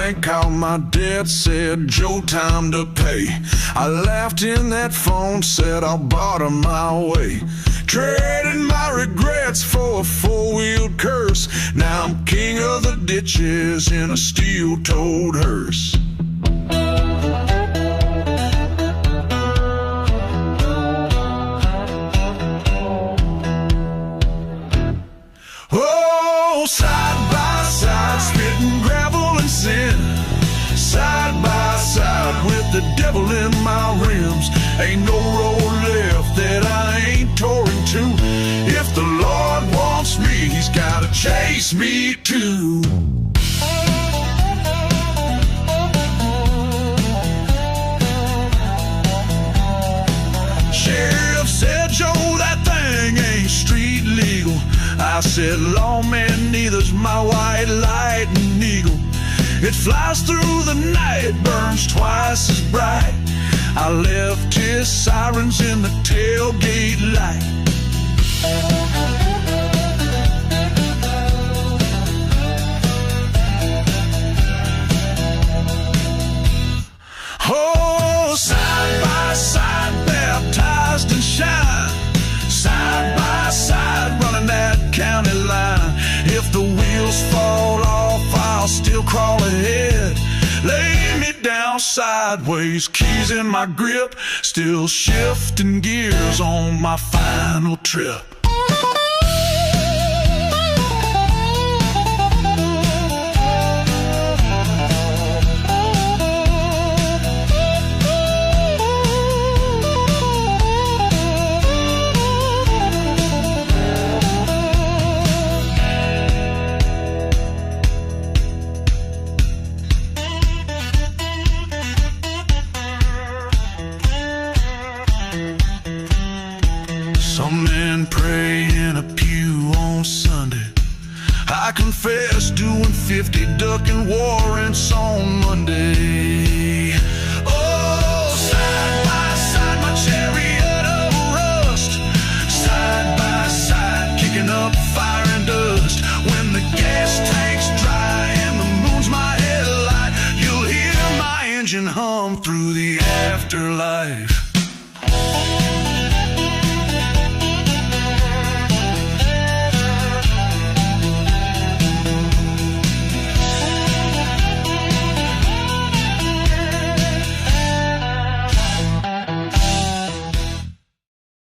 bank called my dad, said, "Joe, time to pay." I laughed in that phone, said, "I'll barter my way." Trading my regrets for a four-wheeled curse. Now I'm king of the ditches in a steel-toed hearse. Oh, side by side, spitting gravel and sin. Side by side with the devil in my rims. Ain't no road left that I ain't touring to. If the Lord wants me, He's gotta chase me too. Sheriff said, "Joe, that thing ain't street legal." I said, "Lawman, neither's my white lightning eagle. It flies through the night, burns twice as bright." I left his sirens in the tailgate light. Oh, side by side, baptized in shine. Side by side, running that county line. If the wheels fall off, I'll still crawl ahead. Lay me down sideways, keys in my grip, still shifting gears on my final trip. Some men pray in a pew on Sunday. I confess doing 50 ducking warrants on Monday. Oh, side by side, my chariot of rust. Side by side, kicking up fire and dust. When the gas tank's dry and the moon's my headlight, you'll hear my engine hum through the afterlife.